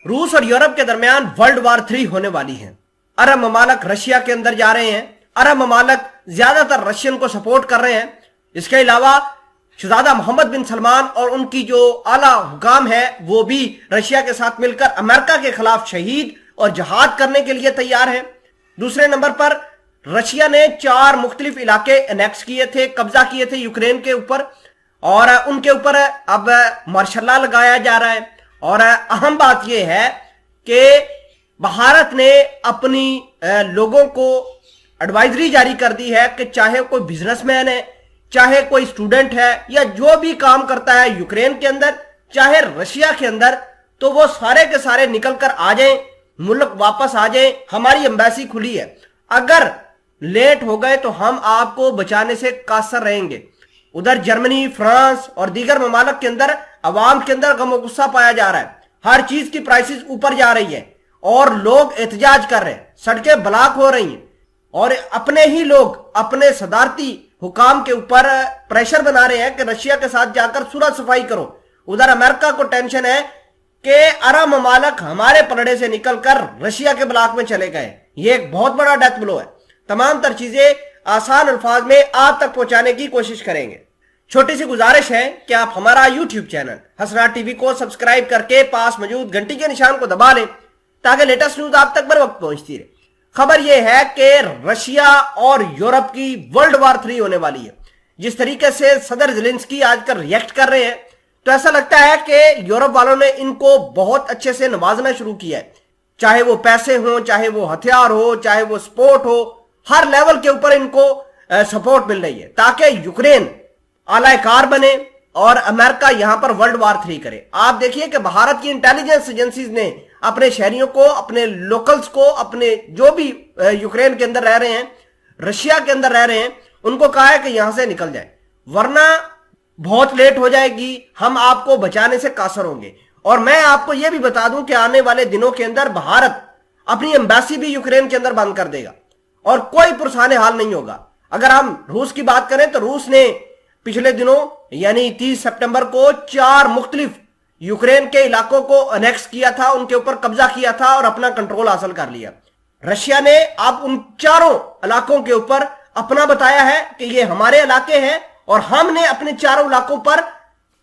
रूस और यूरोप के दरमियान वर्ल्ड वार 3 होने वाली है। अरब ममालक रशिया के अंदर जा रहे हैं, अरब ममालक ज्यादातर रशियन को सपोर्ट कर रहे हैं। इसके अलावा शहजादा मोहम्मद बिन सलमान और उनकी जो आला हुकाम है वो भी रशिया के साथ मिलकर अमेरिका के खिलाफ शहीद और जहाद करने के लिए तैयार है। दूसरे नंबर पर रशिया ने 4 मुख्तलिफ इलाके एनेक्स किए थे, कब्जा किए थे यूक्रेन के ऊपर, और उनके ऊपर अब मार्शल लॉ लगाया जा रहा है। और अहम बात यह है कि भारत ने अपनी लोगों को एडवाइजरी जारी कर दी है कि चाहे कोई बिजनेसमैन है, चाहे कोई स्टूडेंट है, या जो भी काम करता है यूक्रेन के अंदर चाहे रशिया के अंदर, तो वो सारे के सारे निकल कर आ जाएं, मुल्क वापस आ जाएं। हमारी एम्बेसी खुली है, अगर लेट हो गए तो हम आपको बचाने से कासर रहेंगे। उधर जर्मनी, फ्रांस और दीगर ममालक के अंदर अवाम के अंदर गम और गुस्सा पाया जा रहा है। हर चीज की प्राइसेस ऊपर जा रही है और लोग एहतजाज कर रहे हैं, सड़कें ब्लॉक हो रही हैं, और अपने ही लोग अपने सदारती हुकाम के ऊपर प्रेशर बना रहे हैं कि रशिया के साथ जाकर सुलह सफाई करो। उधर अमेरिका को टेंशन है कि अरब ममालक हमारे पलड़े से निकलकर रशिया के ब्लॉक में चले गए। ये एक बहुत बड़ा डेथ ब्लो है। तमाम तर चीजें आसान अल्फाज में आप तक पहुंचाने की कोशिश करेंगे। छोटी सी गुजारिश है कि आप हमारा यूट्यूब चैनल हसनाट टीवी को सब्सक्राइब करके पास मौजूद घंटी के निशान को दबा लें ताकि लेटेस्ट न्यूज आप तक बर वक्त पहुंचती रहे। खबर यह है कि रशिया और यूरोप की वर्ल्ड वार 3 होने वाली है। जिस तरीके से सदर ज़ेलेंस्की आजकल रिएक्ट कर रहे हैं तो ऐसा लगता है कि यूरोप वालों ने इनको बहुत अच्छे से नवाजना शुरू किया है, चाहे वो पैसे हो, चाहे वो हथियार हो, चाहे वो सपोर्ट हो, हर लेवल के ऊपर इनको सपोर्ट मिल रही है ताकि यूक्रेन आलाकार बने और अमेरिका यहां पर वर्ल्ड वार 3 करे। आप देखिए कि भारत की इंटेलिजेंस एजेंसीज ने अपने शहरियों को, अपने लोकल्स को, अपने जो भी यूक्रेन के अंदर रह रहे हैं, रशिया के अंदर रह रहे हैं, उनको कहा है कि यहां से निकल जाए वरना बहुत लेट हो जाएगी, हम आपको बचाने से कासर होंगे। और मैं आपको यह भी बता दूं कि आने वाले दिनों के अंदर भारत अपनी एम्बेसी भी यूक्रेन के अंदर बंद कर देगा और कोई पुरसाने हाल नहीं होगा। अगर हम रूस की बात करें तो रूस ने पिछले दिनों यानी 30 सितंबर को 4 मुख्तलिफ यूक्रेन के इलाकों को अनेक्स किया था, उनके ऊपर कब्जा किया था और अपना कंट्रोल हासिल कर लिया। रशिया ने अब उन 4 इलाकों के ऊपर अपना बताया है कि ये हमारे इलाके हैं और हमने अपने 4 इलाकों पर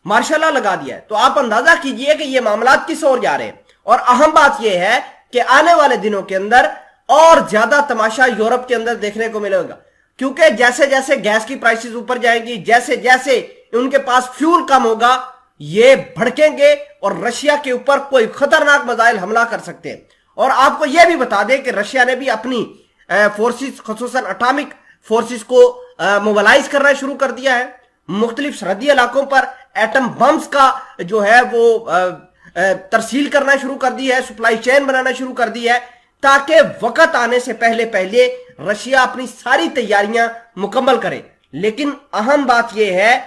मार्शल लॉ लगा दिया है। तो आप अंदाजा कीजिए कि ये मामला किस ओर जा रहे हैं। और अहम बात यह है कि आने वाले दिनों के अंदर और ज्यादा तमाशा यूरोप के अंदर देखने को मिलेगा, क्योंकि जैसे जैसे गैस की प्राइसेस ऊपर जाएंगी, जैसे जैसे उनके पास फ्यूल कम होगा, ये भड़केंगे और रशिया के ऊपर कोई खतरनाक मिसाइल हमला कर सकते हैं। और आपको यह भी बता दें कि रशिया ने भी अपनी फोर्सेस, खसूसन एटॉमिक फोर्सेस को मोबिलाइज करना शुरू कर दिया है। मुख्तलिफ सरहदी इलाकों पर एटम बम्स का जो है वो तरसील करना शुरू कर दी है, सप्लाई चेन बनाना शुरू कर दी है, ताकि वक्त आने से पहले पहले रशिया अपनी सारी तैयारियां मुकम्मल करे। लेकिन अहम बात यह है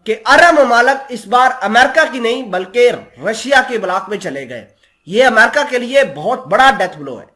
कि अरब ममालक इस बार अमेरिका की नहीं बल्कि रशिया के ब्लॉक में चले गए। यह अमेरिका के लिए बहुत बड़ा डेथ ब्लो है।